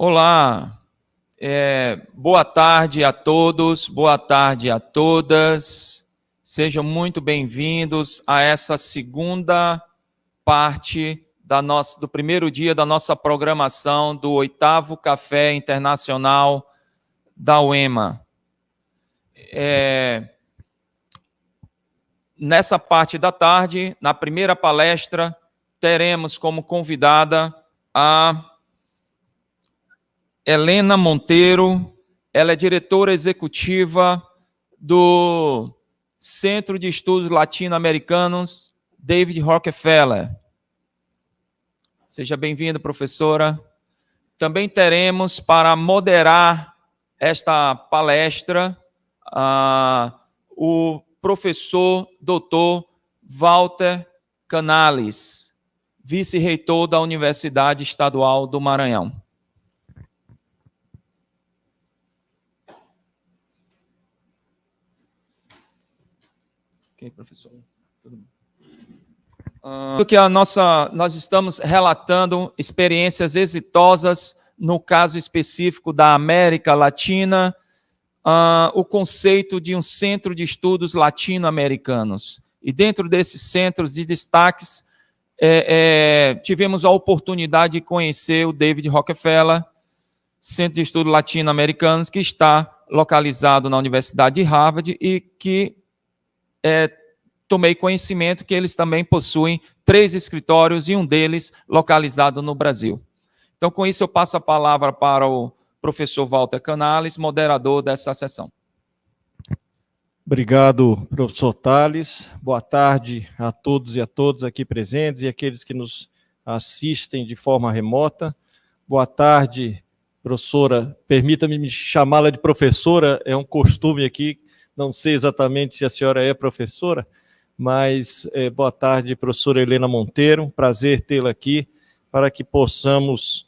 Olá, boa tarde a todos, boa tarde a todas. Sejam muito bem-vindos a essa segunda parte do primeiro dia da nossa programação do 8º Café Internacional da UEMA. Nessa parte da tarde, na primeira palestra, teremos como convidada a Helena Monteiro. Ela é diretora executiva do Centro de Estudos Latino-Americanos David Rockefeller. Seja bem-vinda, professora. Também teremos, para moderar esta palestra, o professor Dr. Walter Canales, vice-reitor da Universidade Estadual do Maranhão. Ok, professor. Tudo bem. Nós estamos relatando experiências exitosas no caso específico da América Latina, o conceito de um centro de estudos latino-americanos. E dentro desses centros de destaques, tivemos a oportunidade de conhecer o David Rockefeller, Centro de Estudos Latino-Americanos, que está localizado na Universidade de Harvard e que tomei conhecimento que eles também possuem 3 escritórios e um deles localizado no Brasil. Então, com isso, eu passo a palavra para o professor Walter Canales, moderador dessa sessão. Obrigado, professor Tales. Boa tarde a todos e a todas aqui presentes e aqueles que nos assistem de forma remota. Boa tarde, professora. Permita-me me chamá-la de professora, é um costume aqui, não sei exatamente se a senhora é professora, mas boa tarde, professora Helena Monteiro. Prazer tê-la aqui para que possamos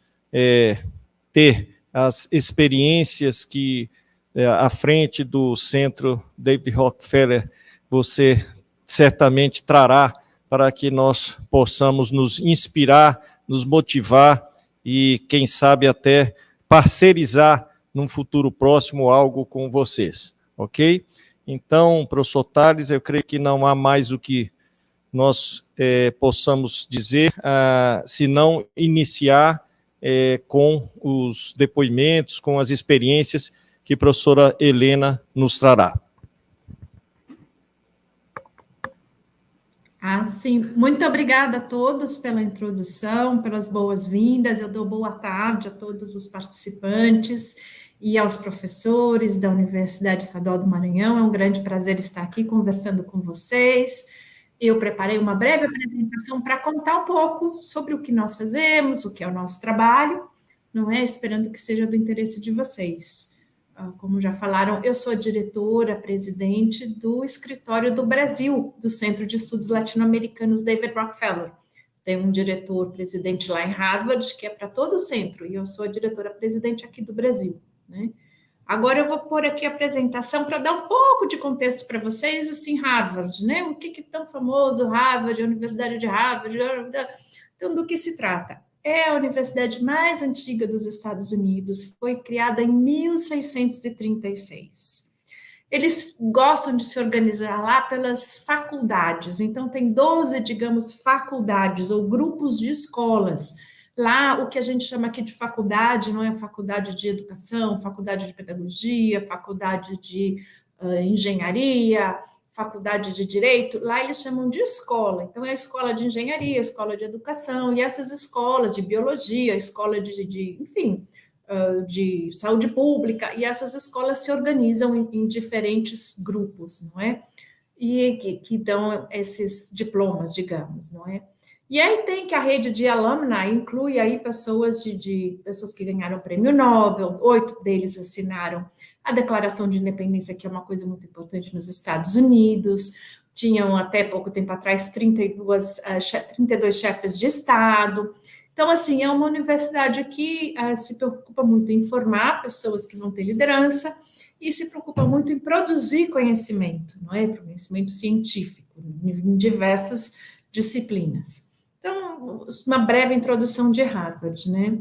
ter as experiências que, à frente do Centro David Rockefeller, você certamente trará para que nós possamos nos inspirar, nos motivar e, quem sabe, até parcerizar num futuro próximo algo com vocês, ok? Então, professor Tales, eu creio que não há mais o que nós possamos dizer, se não iniciar com os depoimentos, com as experiências que a professora Helena nos trará. Sim. Muito obrigada a todos pela introdução, pelas boas-vindas. Eu dou boa tarde a todos os participantes e aos professores da Universidade Estadual do Maranhão. É um grande prazer estar aqui conversando com vocês. Eu preparei uma breve apresentação para contar um pouco sobre o que nós fazemos, o que é o nosso trabalho, não é? Esperando que seja do interesse de vocês. Como já falaram, eu sou diretora, presidente do Escritório do Brasil, do Centro de Estudos Latino-Americanos David Rockefeller. Tem um diretor-presidente lá em Harvard, que é para todo o centro, e eu sou a diretora-presidente aqui do Brasil, né? Agora eu vou pôr aqui a apresentação para dar um pouco de contexto para vocês, assim, Harvard, né? O que é tão famoso Harvard, a Universidade de Harvard, então do que se trata? É a universidade mais antiga dos Estados Unidos, foi criada em 1636. Eles gostam de se organizar lá pelas faculdades, então tem 12, digamos, faculdades ou grupos de escolas. Lá, o que a gente chama aqui de faculdade, não é faculdade de educação, faculdade de pedagogia, faculdade de engenharia, faculdade de direito, lá eles chamam de escola. Então, é a escola de engenharia, a escola de educação, e essas escolas de biologia, a escola enfim, de saúde pública, e essas escolas se organizam em diferentes grupos, não é? E que dão esses diplomas, digamos, não é? E aí tem que a rede de alumni inclui aí pessoas pessoas que ganharam o prêmio Nobel, 8 deles assinaram a Declaração de Independência, que é uma coisa muito importante nos Estados Unidos. Tinham até pouco tempo atrás 32 chefes de Estado. Então, assim, é uma universidade que se preocupa muito em formar pessoas que vão ter liderança e se preocupa muito em produzir conhecimento, não é? Conhecimento científico, em diversas disciplinas. Então, uma breve introdução de Harvard, né?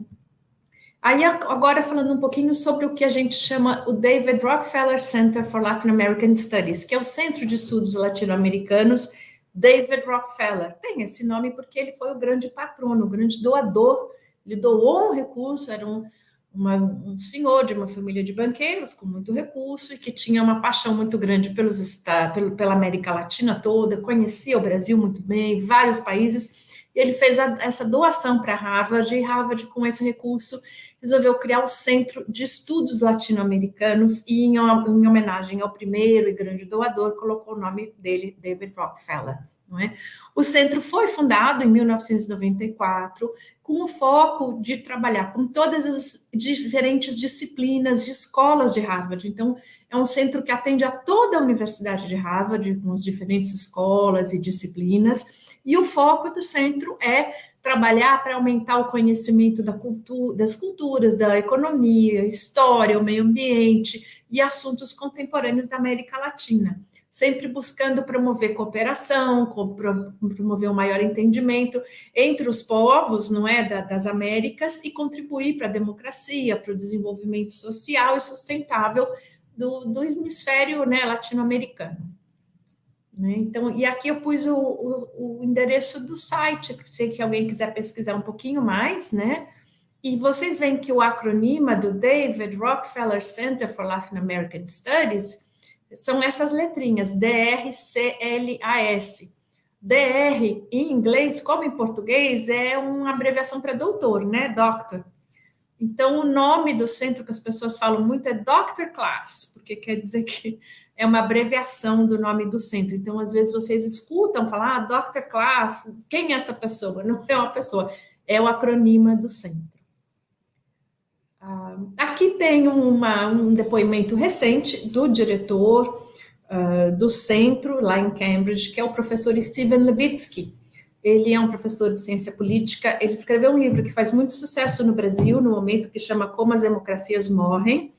Aí, agora, falando um pouquinho sobre o que a gente chama o David Rockefeller Center for Latin American Studies, que é o Centro de Estudos Latino-Americanos David Rockefeller. Tem esse nome porque ele foi o grande patrono, o grande doador. Ele doou um recurso, era um senhor de uma família de banqueiros com muito recurso e que tinha uma paixão muito grande pela América Latina toda, conhecia o Brasil muito bem, vários países, e ele fez essa doação para Harvard, e Harvard, com esse recurso, resolveu criar o Centro de Estudos Latino-Americanos e, em homenagem ao primeiro e grande doador, colocou o nome dele, David Rockefeller. Não é? O centro foi fundado em 1994 com o foco de trabalhar com todas as diferentes disciplinas de escolas de Harvard. Então, é um centro que atende a toda a Universidade de Harvard, com as diferentes escolas e disciplinas, e o foco do centro é trabalhar para aumentar o conhecimento das culturas, da economia, história, o meio ambiente e assuntos contemporâneos da América Latina, sempre buscando promover cooperação, promover um maior entendimento entre os povos, não é, das Américas, e contribuir para a democracia, para o desenvolvimento social e sustentável do hemisfério, né, latino-americano. Então, e aqui eu pus o endereço do site, se alguém quiser pesquisar um pouquinho mais, né? E vocês veem que o acronima do David Rockefeller Center for Latin American Studies são essas letrinhas, DRCLAS. DR, em inglês, como em português, é uma abreviação para doutor, né? Doctor. Então, o nome do centro que as pessoas falam muito é Doctor Class, porque quer dizer que é uma abreviação do nome do centro. Então, às vezes, vocês escutam falar, Doctor Class, quem é essa pessoa? Não é uma pessoa, é o acronima do centro. Aqui tem um depoimento recente do diretor do centro, lá em Cambridge, que é o professor Steven Levitsky. Ele é um professor de ciência política, ele escreveu um livro que faz muito sucesso no Brasil, no momento, que chama Como as Democracias Morrem.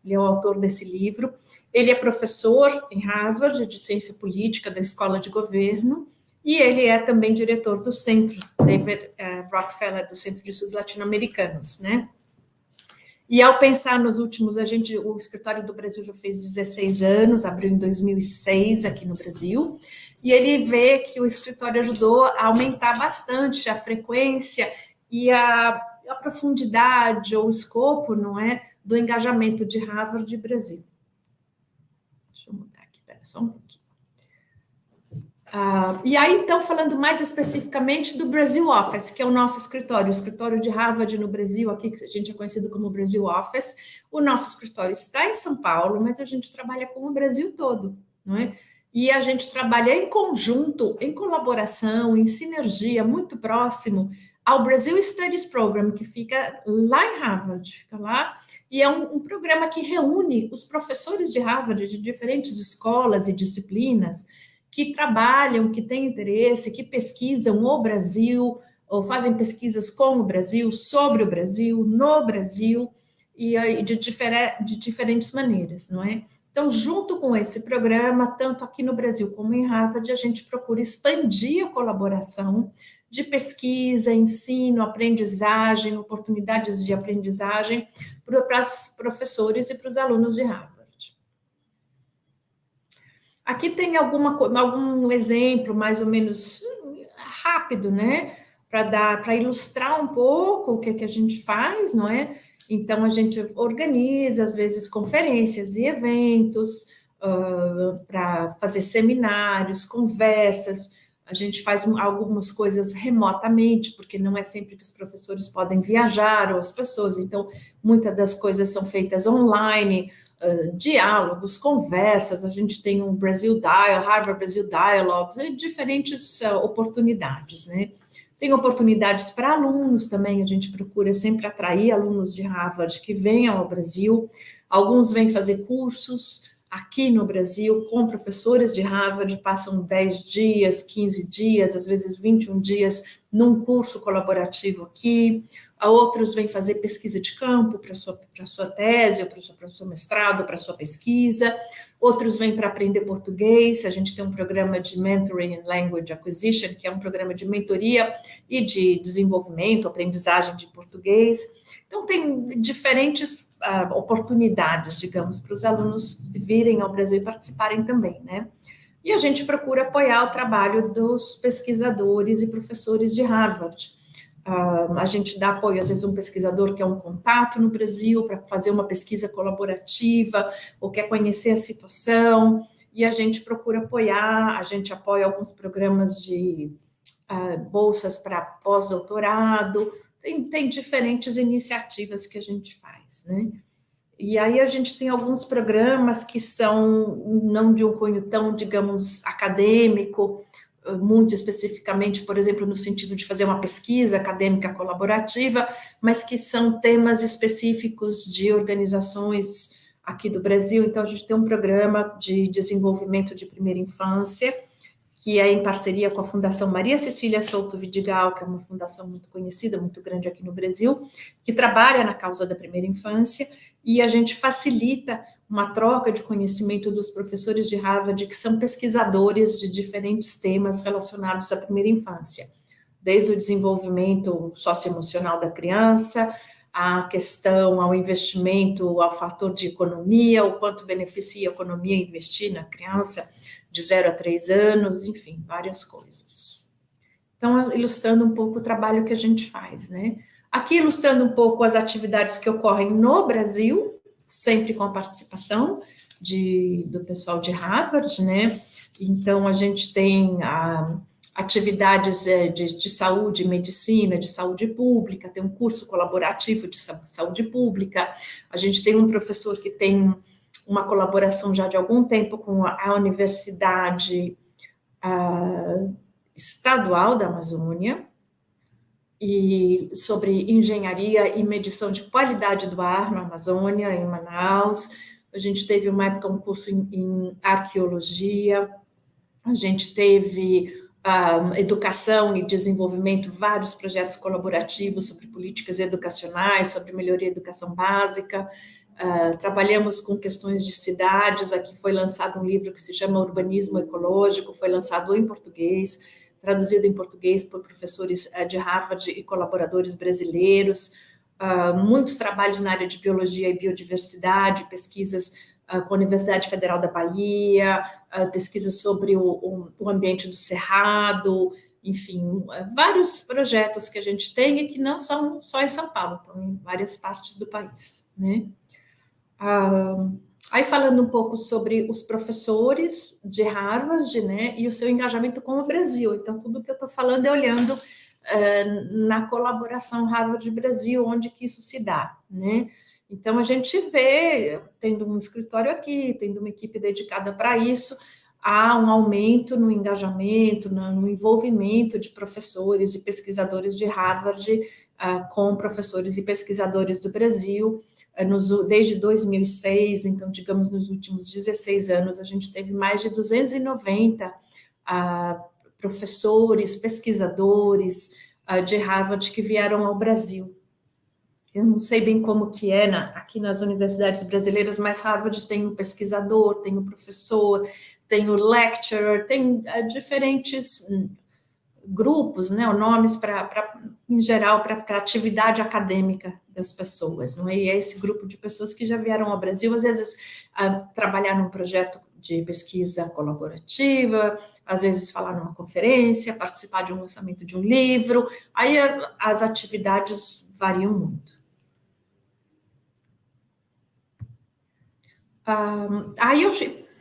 Ele é o autor desse livro. Ele é professor em Harvard de ciência política, da Escola de Governo, e ele é também diretor do centro, David Rockefeller, do Centro de Estudos Latino-Americanos, né? E ao pensar nos últimos, o Escritório do Brasil já fez 16 anos, abriu em 2006 aqui no Brasil, e ele vê que o escritório ajudou a aumentar bastante a frequência e a profundidade ou o escopo, não é, do engajamento de Harvard e Brasil. Deixa eu mudar aqui, espera só um pouquinho. E aí, então, falando mais especificamente do Brasil Office, que é o nosso escritório, o escritório de Harvard no Brasil, aqui que a gente é conhecido como Brasil Office. O nosso escritório está em São Paulo, mas a gente trabalha com o Brasil todo, não é? E a gente trabalha em conjunto, em colaboração, em sinergia, muito próximo ao Brasil Studies Program, que fica lá em Harvard, fica lá, e é um programa que reúne os professores de Harvard de diferentes escolas e disciplinas, que trabalham, que têm interesse, que pesquisam o Brasil, ou fazem pesquisas com o Brasil, sobre o Brasil, no Brasil, e de diferentes maneiras, não é? Então, junto com esse programa, tanto aqui no Brasil como em Harvard, a gente procura expandir a colaboração de pesquisa, ensino, aprendizagem, oportunidades de aprendizagem para os professores e para os alunos de Harvard. Aqui tem algum exemplo mais ou menos rápido, né? Para ilustrar um pouco o que a gente faz, não é? Então, a gente organiza, às vezes, conferências e eventos para fazer seminários, conversas. A gente faz algumas coisas remotamente, porque não é sempre que os professores podem viajar, ou as pessoas. Então, muitas das coisas são feitas online, diálogos, conversas. A gente tem um Harvard Brasil Dialogues, e diferentes oportunidades, né? Tem oportunidades para alunos também, a gente procura sempre atrair alunos de Harvard que venham ao Brasil. Alguns vêm fazer cursos aqui no Brasil com professores de Harvard, passam 10 dias, 15 dias, às vezes 21 dias num curso colaborativo aqui. Outros vêm fazer pesquisa de campo para sua tese, ou para o seu mestrado, para sua pesquisa. Outros vêm para aprender português. A gente tem um programa de Mentoring and Language Acquisition, que é um programa de mentoria e de desenvolvimento, aprendizagem de português. Então, tem diferentes oportunidades, digamos, para os alunos virem ao Brasil e participarem também, né? E a gente procura apoiar o trabalho dos pesquisadores e professores de Harvard. A gente dá apoio, às vezes, a um pesquisador que é um contato no Brasil para fazer uma pesquisa colaborativa ou quer conhecer a situação, e a gente procura apoiar, a gente apoia alguns programas de bolsas para pós-doutorado, tem diferentes iniciativas que a gente faz, né? E aí a gente tem alguns programas que são não de um cunho tão, digamos, acadêmico, muito especificamente, por exemplo, no sentido de fazer uma pesquisa acadêmica colaborativa, mas que são temas específicos de organizações aqui do Brasil. Então, a gente tem um programa de desenvolvimento de primeira infância, que é em parceria com a Fundação Maria Cecília Souto Vidigal, que é uma fundação muito conhecida, muito grande aqui no Brasil, que trabalha na causa da primeira infância, e a gente facilita uma troca de conhecimento dos professores de Harvard, que são pesquisadores de diferentes temas relacionados à primeira infância, desde o desenvolvimento socioemocional da criança, a questão ao investimento, ao fator de economia, o quanto beneficia a economia investir na criança, de 0 a 3 anos, enfim, várias coisas. Então, ilustrando um pouco o trabalho que a gente faz, né? Aqui, ilustrando um pouco as atividades que ocorrem no Brasil, sempre com a participação do pessoal de Harvard, né? Então, a gente tem atividades de saúde, medicina, de saúde pública, tem um curso colaborativo de saúde pública, a gente tem um professor que tem uma colaboração já de algum tempo com a Universidade Estadual da Amazônia, e sobre engenharia e medição de qualidade do ar na Amazônia, em Manaus. A gente teve uma época um curso em arqueologia, a gente teve educação e desenvolvimento, vários projetos colaborativos sobre políticas educacionais, sobre melhoria da educação básica. Trabalhamos com questões de cidades. Aqui foi lançado um livro que se chama Urbanismo Ecológico, foi lançado em português, traduzido em português por professores de Harvard e colaboradores brasileiros. Muitos trabalhos na área de biologia e biodiversidade, pesquisas com a Universidade Federal da Bahia, pesquisas sobre o ambiente do Cerrado, enfim, vários projetos que a gente tem e que não são só em São Paulo, estão em várias partes do país, né? Aí falando um pouco sobre os professores de Harvard, né, e o seu engajamento com o Brasil. Então, tudo que eu estou falando é olhando na colaboração Harvard-Brasil, onde que isso se dá, né? Então, a gente vê, tendo um escritório aqui, tendo uma equipe dedicada para isso, há um aumento no engajamento, no envolvimento de professores e pesquisadores de Harvard com professores e pesquisadores do Brasil. Desde 2006, então, digamos, nos últimos 16 anos, a gente teve mais de 290 professores, pesquisadores de Harvard que vieram ao Brasil. Eu não sei bem como que é aqui nas universidades brasileiras, mas Harvard tem um pesquisador, tem um professor, tem o lecturer, tem diferentes grupos, né, nomes em geral, para a atividade acadêmica das pessoas, não é? E é esse grupo de pessoas que já vieram ao Brasil, às vezes, trabalhar num projeto de pesquisa colaborativa, às vezes falar numa conferência, participar de um lançamento de um livro, aí as atividades variam muito. Aí eu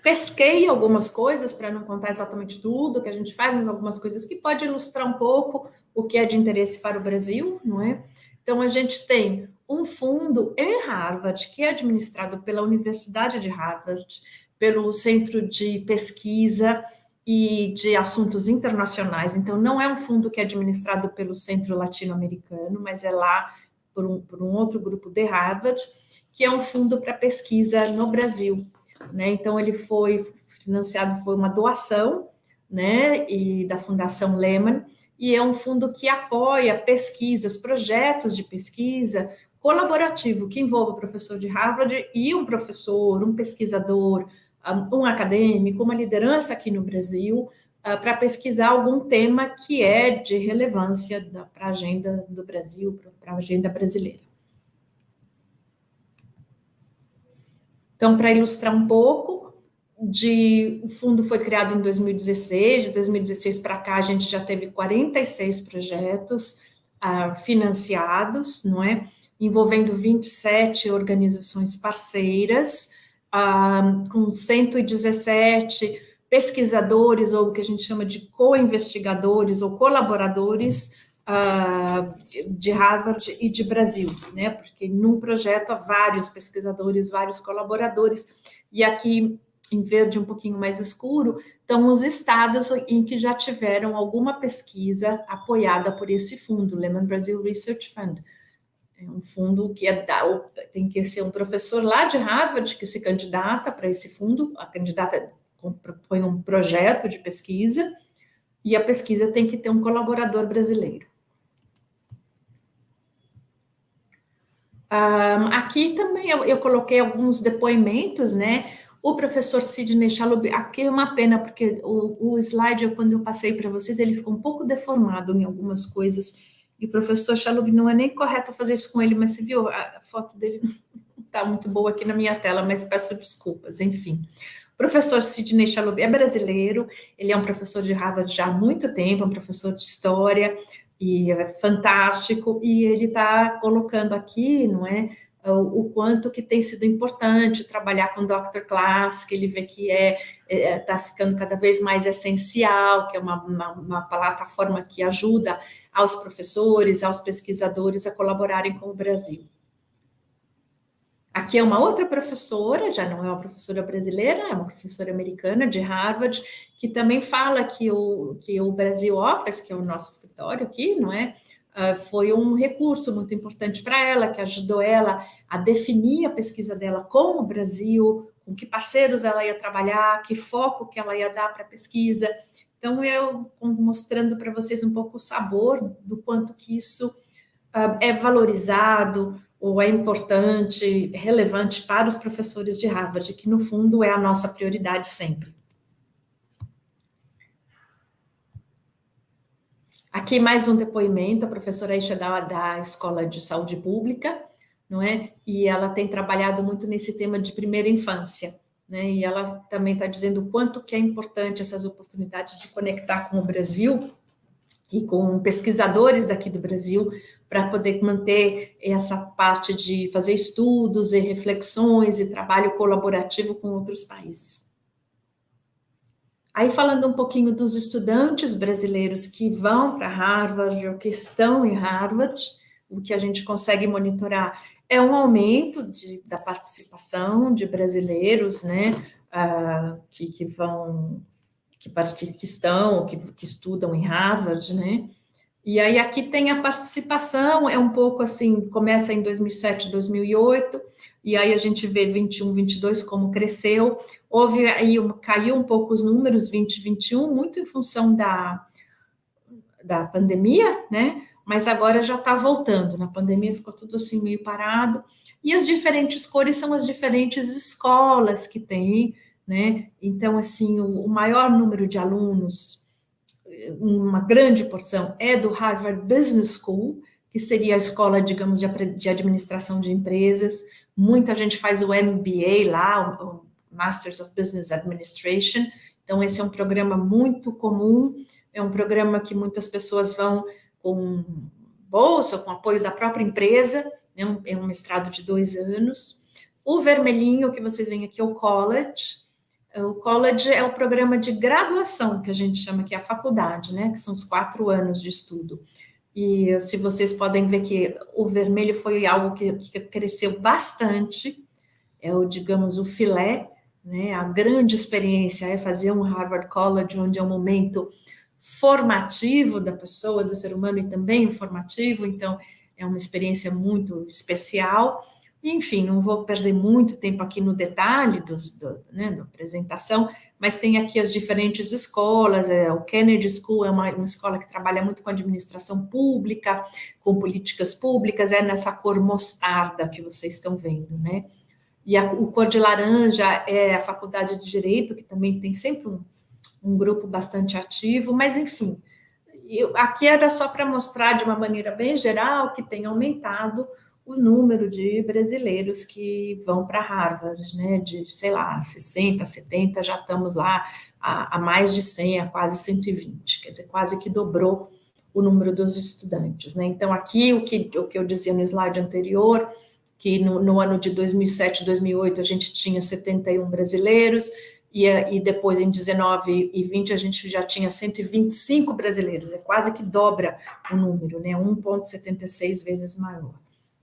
pesquei algumas coisas, para não contar exatamente tudo que a gente faz, mas algumas coisas que podem ilustrar um pouco o que é de interesse para o Brasil, não é? Então, a gente tem um fundo em Harvard, que é administrado pela Universidade de Harvard, pelo Centro de Pesquisa e de Assuntos Internacionais. Então, não é um fundo que é administrado pelo Centro Latino-Americano, mas é lá por um outro grupo de Harvard, que é um fundo para pesquisa no Brasil, né? Então, ele foi financiado, foi uma doação, né, e da Fundação Lehman, e é um fundo que apoia pesquisas, projetos de pesquisa colaborativo, que envolve o professor de Harvard e um professor, um pesquisador, um acadêmico, uma liderança aqui no Brasil, para pesquisar algum tema que é de relevância para a agenda do Brasil, para a agenda brasileira. Então, para ilustrar um pouco, o fundo foi criado em 2016, de 2016 para cá a gente já teve 46 projetos financiados, não é? Envolvendo 27 organizações parceiras, com 117 pesquisadores, ou o que a gente chama de co-investigadores ou colaboradores de Harvard e de Brasil, né? Porque num projeto há vários pesquisadores, vários colaboradores, e aqui em verde um pouquinho mais escuro estão os estados em que já tiveram alguma pesquisa apoiada por esse fundo, Lehman Brazil Research Fund. É um fundo que tem que ser um professor lá de Harvard que se candidata para esse fundo, a candidata propõe um projeto de pesquisa, e a pesquisa tem que ter um colaborador brasileiro. Aqui também eu coloquei alguns depoimentos, né? O professor Sidney Chalub, aqui é uma pena, porque o slide, quando eu passei para vocês, ele ficou um pouco deformado em algumas coisas, e o professor Chalub, não é nem correto fazer isso com ele, mas você viu, a foto dele não está muito boa aqui na minha tela, mas peço desculpas, enfim. O professor Sidney Chalub é brasileiro, ele é um professor de Harvard já há muito tempo, é um professor de história, e é fantástico, e ele está colocando aqui, não é, o quanto que tem sido importante trabalhar com Dr. Class, que ele vê que está ficando cada vez mais essencial, que é uma plataforma que ajuda aos professores, aos pesquisadores a colaborarem com o Brasil. Aqui é uma outra professora, já não é uma professora brasileira, é uma professora americana de Harvard, que também fala que o Brasil Office, que é o nosso escritório aqui, não é? Foi um recurso muito importante para ela, que ajudou ela a definir a pesquisa dela com o Brasil, com que parceiros ela ia trabalhar, que foco que ela ia dar para a pesquisa. Então, eu mostrando para vocês um pouco o sabor do quanto que isso é valorizado, ou é importante, relevante para os professores de Harvard, que no fundo é a nossa prioridade sempre. Aqui mais um depoimento, a professora Aisha da Escola de Saúde Pública, não é? E ela tem trabalhado muito nesse tema de primeira infância, né? E ela também está dizendo o quanto que é importante essas oportunidades de conectar com o Brasil e com pesquisadores daqui do Brasil, para poder manter essa parte de fazer estudos e reflexões e trabalho colaborativo com outros países. Aí, falando um pouquinho dos estudantes brasileiros que vão para Harvard ou que estão em Harvard, o que a gente consegue monitorar é um aumento da participação de brasileiros, né, que estudam em Harvard, né? E aí aqui tem a participação, é um pouco assim, começa em 2007, 2008, e aí a gente vê 21, 22 como cresceu. Houve aí, caiu um pouco os números 20, 21, muito em função da pandemia, né? Mas agora já está voltando. Na pandemia ficou tudo assim meio parado. E as diferentes cores são as diferentes escolas que tem, né? Então, assim, o maior número de alunos, uma grande porção, é do Harvard Business School, que seria a escola, digamos, de administração de empresas. Muita gente faz o MBA lá, o Masters of Business Administration. Então, esse é um programa muito comum, é um programa que muitas pessoas vão com bolsa, com apoio da própria empresa, né? É um mestrado de 2 anos. O vermelhinho que vocês veem aqui é o college. O college é o programa de graduação, que a gente chama que é a faculdade, né? Que são os 4 anos de estudo. E se vocês podem ver que o vermelho foi algo que cresceu bastante, digamos, o filé, né? A grande experiência é fazer um Harvard College, onde é um momento formativo da pessoa, do ser humano, e também formativo, então é uma experiência muito especial. Enfim, não vou perder muito tempo aqui no detalhe da apresentação, mas tem aqui as diferentes escolas. O Kennedy School é uma escola que trabalha muito com administração pública, com políticas públicas, é nessa cor mostarda que vocês estão vendo, né? E o cor de laranja é a Faculdade de Direito, que também tem sempre um grupo bastante ativo, mas enfim, aqui era só para mostrar de uma maneira bem geral que tem aumentado o número de brasileiros que vão para Harvard, né? De, sei lá, 60, 70, já estamos lá a mais de 100, a quase 120, quer dizer, quase que dobrou o número dos estudantes, né? Então, aqui, o que eu dizia no slide anterior, que no ano de 2007, 2008, a gente tinha 71 brasileiros, e depois, em 19 e 20, a gente já tinha 125 brasileiros, é quase que dobra o número, né? 1,76 vezes maior.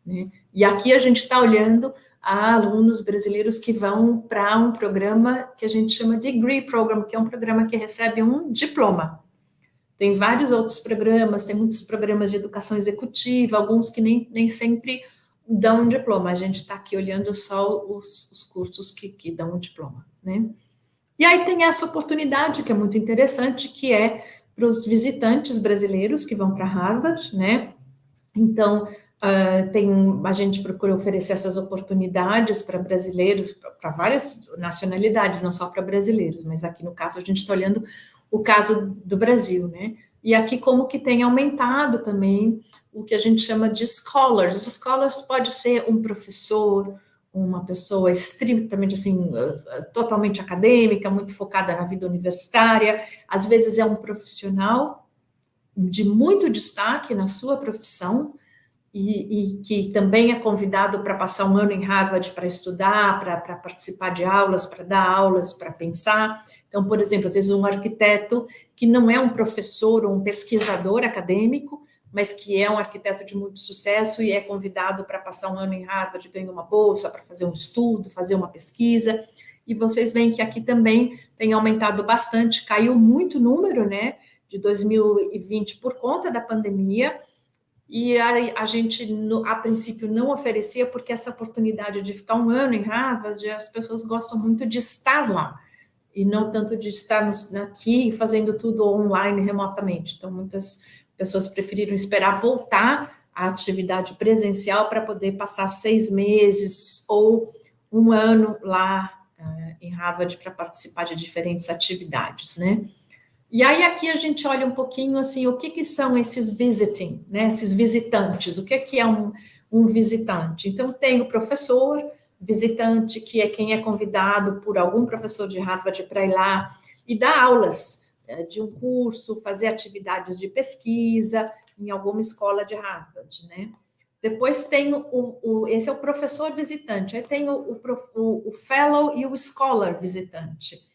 Né? E aqui a gente está olhando a alunos brasileiros que vão para um programa que a gente chama de Degree Program, que é um programa que recebe um diploma. Tem vários outros programas, tem muitos programas de educação executiva, alguns que nem sempre dão um diploma. A gente está aqui olhando só os cursos que dão um diploma, né? E aí tem essa oportunidade que é muito interessante, que é para os visitantes brasileiros que vão para Harvard, né? Então, a gente procura oferecer essas oportunidades para brasileiros, para várias nacionalidades, não só para brasileiros, mas aqui no caso a gente está olhando o caso do Brasil, né? E aqui como que tem aumentado também o que a gente chama de scholars. Os scholars pode ser um professor, uma pessoa estritamente assim, totalmente acadêmica, muito focada na vida universitária, às vezes é um profissional de muito destaque na sua profissão, e que também é convidado para passar um ano em Harvard para estudar, para participar de aulas, para dar aulas, para pensar. Então, por exemplo, às vezes um arquiteto que não é um professor ou um pesquisador acadêmico, mas que é um arquiteto de muito sucesso e é convidado para passar um ano em Harvard, ganha uma bolsa para fazer um estudo, fazer uma pesquisa. E vocês veem que aqui também tem aumentado bastante, caiu muito o número, né, de 2020 por conta da pandemia, e a gente, a princípio, não oferecia, porque essa oportunidade de ficar um ano em Harvard, as pessoas gostam muito de estar lá, e não tanto de estar aqui fazendo tudo online, remotamente. Então, muitas pessoas preferiram esperar voltar à atividade presencial para poder passar 6 meses ou um ano lá em Harvard para participar de diferentes atividades, né? E aí aqui a gente olha um pouquinho assim, o que são esses visiting, né? Esses visitantes, o que é um visitante? Então tem o professor visitante, que é quem é convidado por algum professor de Harvard para ir lá e dar aulas de um curso, fazer atividades de pesquisa em alguma escola de Harvard, né? Depois tem esse é o professor visitante, aí tem o fellow e o scholar visitante,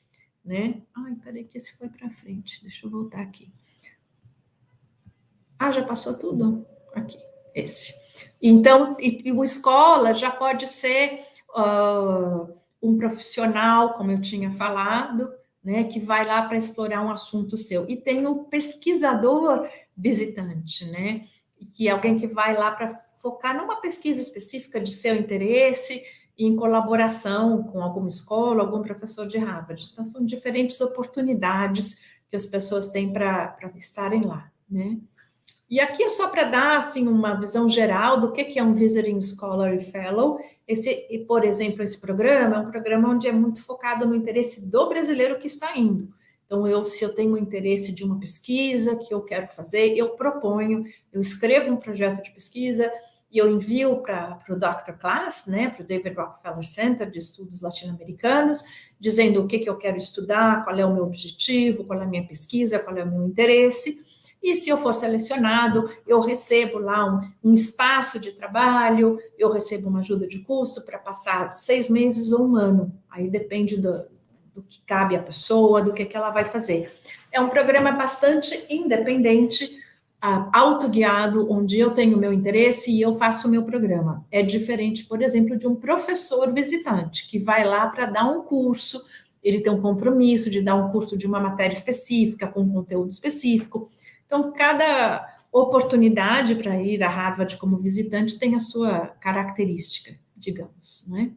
né? Ai, peraí que esse foi para frente. Deixa eu voltar aqui. Ah, já passou tudo? Aqui, esse. Então, e o escola já pode ser um profissional, como eu tinha falado, né, que vai lá para explorar um assunto seu. E tem o pesquisador visitante, né, que é alguém que vai lá para focar numa pesquisa específica de seu interesse, em colaboração com alguma escola, algum professor de Harvard. Então, são diferentes oportunidades que as pessoas têm para estarem lá, né? E aqui é só para dar, assim, uma visão geral do que é um Visiting Scholar e Fellow. Por exemplo, esse programa é um programa onde é muito focado no interesse do brasileiro que está indo. Então, se eu tenho interesse de uma pesquisa que eu quero fazer, eu proponho, eu escrevo um projeto de pesquisa, e eu envio para o Dr. Class, né, para o David Rockefeller Center de Estudos Latino-Americanos, dizendo o que eu quero estudar, qual é o meu objetivo, qual é a minha pesquisa, qual é o meu interesse. E se eu for selecionado, eu recebo lá um espaço de trabalho, eu recebo uma ajuda de custo para passar 6 meses ou um ano. Aí depende do que cabe à pessoa, do que ela vai fazer. É um programa bastante independente, autoguiado, onde eu tenho o meu interesse e eu faço o meu programa. É diferente, por exemplo, de um professor visitante, que vai lá para dar um curso, ele tem um compromisso de dar um curso de uma matéria específica, com um conteúdo específico. Então, cada oportunidade para ir a Harvard como visitante tem a sua característica, digamos, né?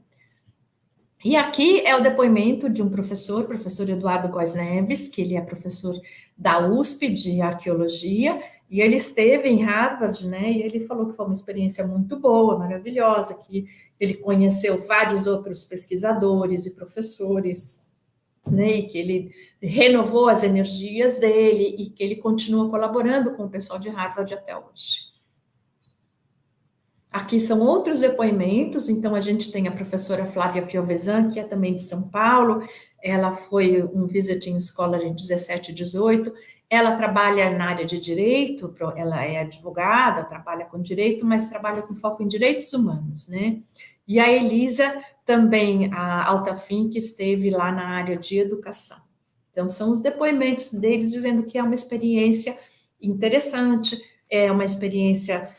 E aqui é o depoimento de um professor Eduardo Góes Neves, que ele é professor da USP de arqueologia, e ele esteve em Harvard, né, e ele falou que foi uma experiência muito boa, maravilhosa, que ele conheceu vários outros pesquisadores e professores, né, e que ele renovou as energias dele, e que ele continua colaborando com o pessoal de Harvard até hoje. Aqui são outros depoimentos, então a gente tem a professora Flávia Piovesan, que é também de São Paulo, ela foi um visiting scholar em 17 e 18, ela trabalha na área de direito, ela é advogada, trabalha com direito, mas trabalha com foco em direitos humanos, né? E a Elisa, também a Altafim, que esteve lá na área de educação. Então, são os depoimentos deles dizendo que é uma experiência interessante, é uma experiência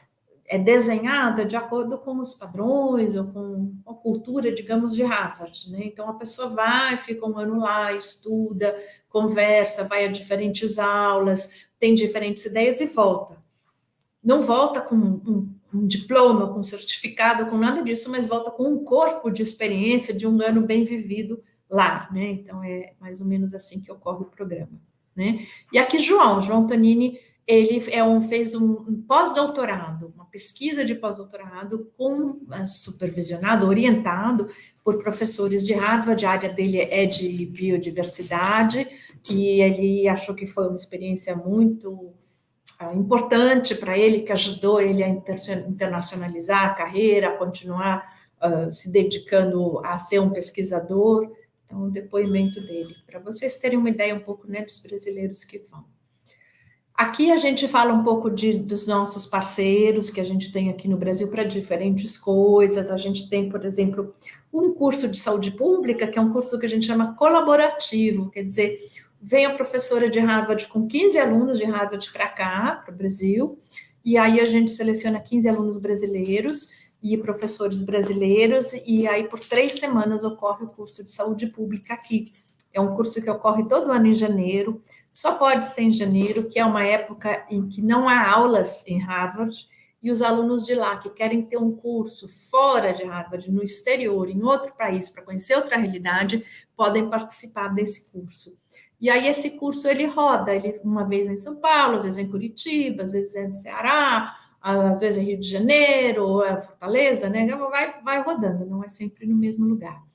desenhada de acordo com os padrões ou com a cultura, digamos, de Harvard, né? Então, a pessoa vai, fica um ano lá, estuda, conversa, vai a diferentes aulas, tem diferentes ideias e volta. Não volta com um diploma, com um certificado, com nada disso, mas volta com um corpo de experiência de um ano bem vivido lá, né? Então, é mais ou menos assim que ocorre o programa, né? E aqui, João Tonini, ele fez um pós-doutorado, uma pesquisa de pós-doutorado supervisionado, orientado por professores de Harvard, a área dele é de biodiversidade, e ele achou que foi uma experiência muito importante para ele, que ajudou ele a internacionalizar a carreira, a continuar se dedicando a ser um pesquisador. Então, o depoimento dele, para vocês terem uma ideia um pouco, né, dos brasileiros que vão. Aqui a gente fala um pouco dos nossos parceiros que a gente tem aqui no Brasil para diferentes coisas. A gente tem, por exemplo, um curso de saúde pública, que é um curso que a gente chama colaborativo, quer dizer, vem a professora de Harvard com 15 alunos de Harvard para cá, para o Brasil, e aí a gente seleciona 15 alunos brasileiros e professores brasileiros, e aí por 3 semanas ocorre o curso de saúde pública aqui. É um curso que ocorre todo ano em janeiro, só pode ser em janeiro, que é uma época em que não há aulas em Harvard, e os alunos de lá que querem ter um curso fora de Harvard, no exterior, em outro país, para conhecer outra realidade, podem participar desse curso. E aí esse curso ele roda, ele uma vez em São Paulo, às vezes em Curitiba, às vezes é no Ceará, às vezes é Rio de Janeiro, ou é Fortaleza, né? Vai rodando, não é sempre no mesmo lugar.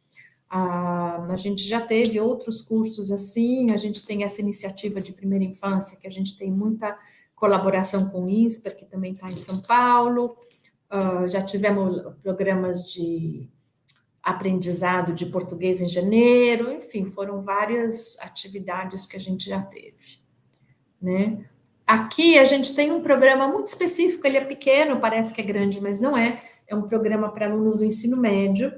A gente já teve outros cursos assim, a gente tem essa iniciativa de primeira infância, que a gente tem muita colaboração com o INSPER, que também está em São Paulo, já tivemos programas de aprendizado de português em janeiro, enfim, foram várias atividades que a gente já teve, né? Aqui a gente tem um programa muito específico, ele é pequeno, parece que é grande, mas não é, é um programa para alunos do ensino médio,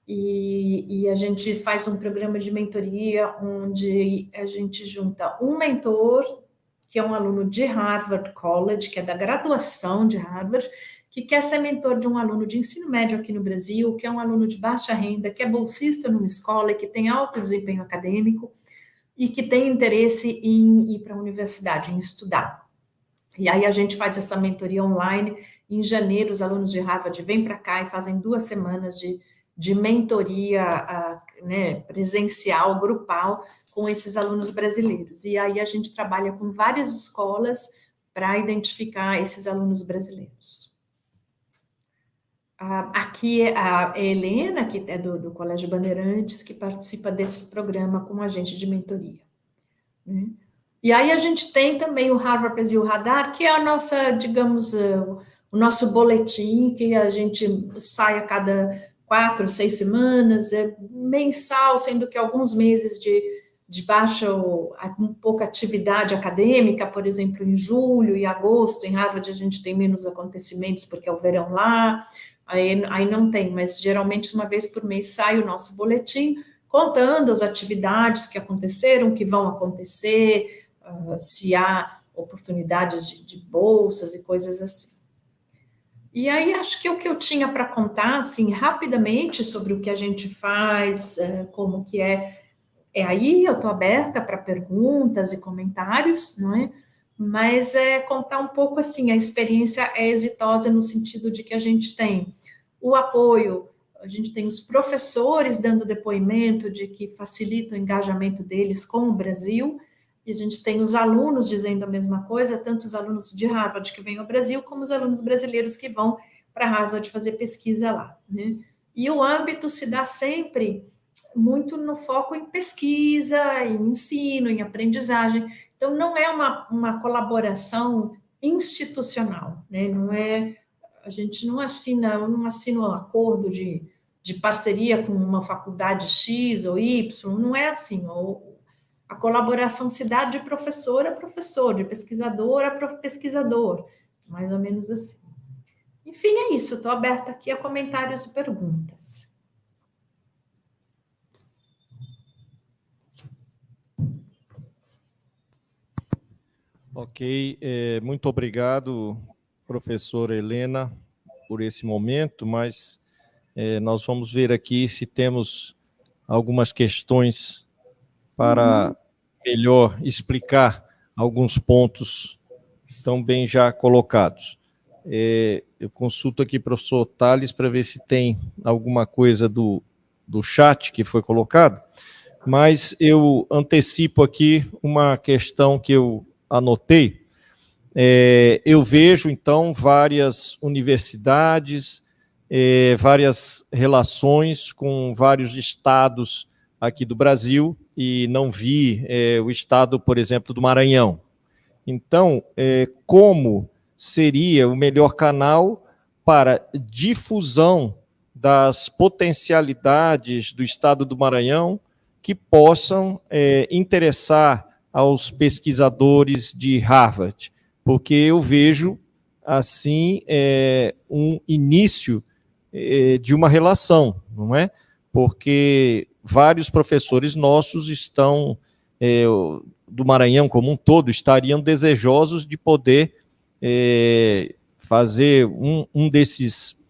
e a gente faz um programa de mentoria onde a gente junta um mentor, que é um aluno de Harvard College, que é da graduação de Harvard, que quer ser mentor de um aluno de ensino médio aqui no Brasil, que é um aluno de baixa renda, que é bolsista numa escola e que tem alto desempenho acadêmico e que tem interesse em ir para a universidade, em estudar. E aí a gente faz essa mentoria online. Em janeiro, os alunos de Harvard vêm para cá e fazem 2 semanas de mentoria né, presencial, grupal, com esses alunos brasileiros. E aí a gente trabalha com várias escolas para identificar esses alunos brasileiros. Aqui é a Helena, que é do Colégio Bandeirantes, que participa desse programa com a gente de mentoria, né? E aí a gente tem também o Harvard Brasil Radar, que é a nossa, digamos, o nosso boletim, que a gente sai a cada 4, 6 semanas, é mensal, sendo que alguns meses de baixa um pouco atividade acadêmica, por exemplo, em julho e agosto, em Harvard a gente tem menos acontecimentos, porque é o verão lá, aí não tem, mas geralmente uma vez por mês sai o nosso boletim, contando as atividades que aconteceram, que vão acontecer, se há oportunidades de bolsas e coisas assim. E aí, acho que o que eu tinha para contar, assim, rapidamente, sobre o que a gente faz, como que é aí, eu estou aberta para perguntas e comentários, não é? Mas contar um pouco, assim, a experiência é exitosa no sentido de que a gente tem o apoio, a gente tem os professores dando depoimento de que facilita o engajamento deles com o Brasil, e a gente tem os alunos dizendo a mesma coisa, tanto os alunos de Harvard que vêm ao Brasil, como os alunos brasileiros que vão para Harvard fazer pesquisa lá, né? E o âmbito se dá sempre muito no foco em pesquisa, em ensino, em aprendizagem. Então, não é uma colaboração institucional, né? Não é A gente não assina, eu não assino um acordo de parceria com uma faculdade X ou Y, não é assim. A colaboração se dá de professor a professor, de pesquisador a pesquisador, mais ou menos assim. Enfim, é isso. Estou aberta aqui a comentários e perguntas. Ok, muito obrigado, professora Helena, por esse momento, mas nós vamos ver aqui se temos algumas questões para melhor explicar alguns pontos tão bem já colocados. Eu consulto aqui o professor Tales para ver se tem alguma coisa do chat que foi colocado, mas eu antecipo aqui uma questão que eu anotei. Eu vejo, então, várias universidades, várias relações com vários estados aqui do Brasil, e não vi o estado, por exemplo, do Maranhão. Então, como seria o melhor canal para difusão das potencialidades do estado do Maranhão que possam interessar aos pesquisadores de Harvard? Porque eu vejo, assim, um início de uma relação, não é? Porque vários professores nossos estão, do Maranhão como um todo, estariam desejosos de poder fazer um desses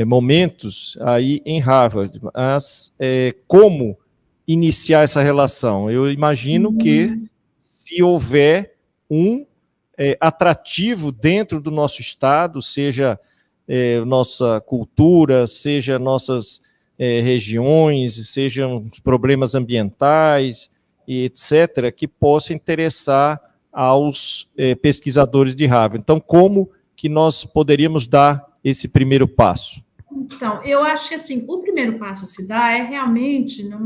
momentos aí em Harvard. Mas como iniciar essa relação? Eu imagino que se houver um atrativo dentro do nosso estado, seja nossa cultura, seja nossas regiões, sejam os problemas ambientais, e etc., que possa interessar aos pesquisadores de Harvard. Então, como que nós poderíamos dar esse primeiro passo? Então, eu acho que assim, o primeiro passo a se dá realmente, na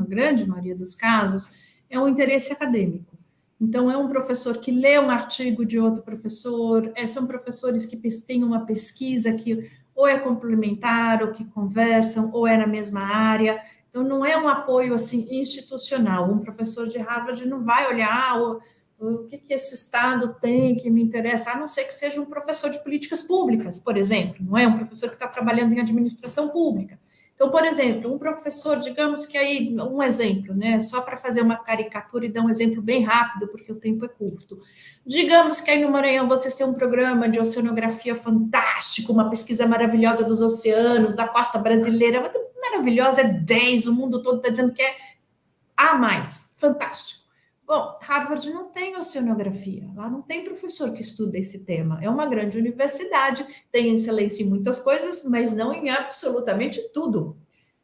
grande maioria dos casos, é um interesse acadêmico. Então, é um professor que lê um artigo de outro professor, são professores que têm uma pesquisa que ou é complementar, ou que conversam, ou é na mesma área. Então, não é um apoio assim institucional. Um professor de Harvard não vai olhar o que esse Estado tem que me interessa, a não ser que seja um professor de políticas públicas, por exemplo, não é um professor que está trabalhando em administração pública. Então, por exemplo, um professor, digamos que aí, um exemplo, né, só para fazer uma caricatura e dar um exemplo bem rápido, porque o tempo é curto. Digamos que aí no Maranhão vocês têm um programa de oceanografia fantástico, uma pesquisa maravilhosa dos oceanos, da costa brasileira, maravilhosa, é 10, o mundo todo está dizendo que é a mais, fantástico. Bom, Harvard não tem oceanografia, lá não tem professor que estuda esse tema. É uma grande universidade, tem excelência em muitas coisas, mas não em absolutamente tudo.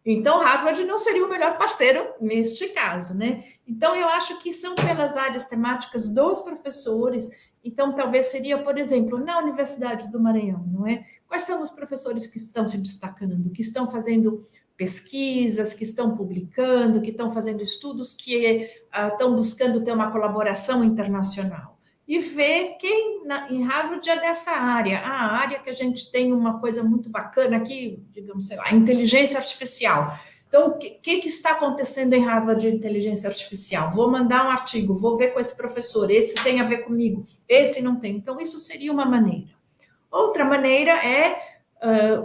Então, Harvard não seria o melhor parceiro neste caso, né? Então, eu acho que são pelas áreas temáticas dos professores. Então, talvez seria, por exemplo, na Universidade do Maranhão, não é? Quais são os professores que estão se destacando, que estão fazendo pesquisas, que estão publicando, que estão fazendo estudos, que estão buscando ter uma colaboração internacional. E ver quem em Harvard é dessa área. A área que a gente tem uma coisa muito bacana aqui, digamos, sei lá, a inteligência artificial. Então, o que está acontecendo em Harvard de inteligência artificial? Vou mandar um artigo, vou ver com esse professor, esse tem a ver comigo, esse não tem. Então, isso seria uma maneira. Outra maneira é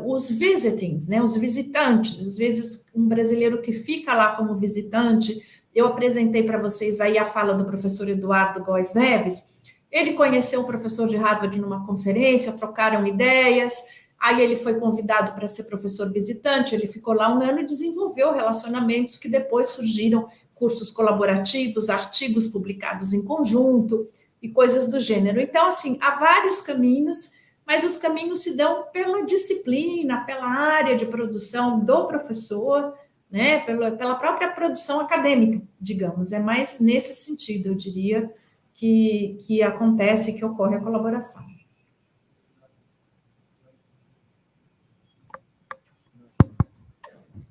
os visitings, né, os visitantes. Às vezes, um brasileiro que fica lá como visitante, eu apresentei para vocês aí a fala do professor Eduardo Góes Neves. Ele conheceu o professor de Harvard numa conferência, trocaram ideias, aí ele foi convidado para ser professor visitante, ele ficou lá um ano e desenvolveu relacionamentos que depois surgiram cursos colaborativos, artigos publicados em conjunto e coisas do gênero. Então, assim, há vários caminhos, mas os caminhos se dão pela disciplina, pela área de produção do professor, né, pela própria produção acadêmica, digamos. É mais nesse sentido, eu diria, que acontece, que ocorre a colaboração.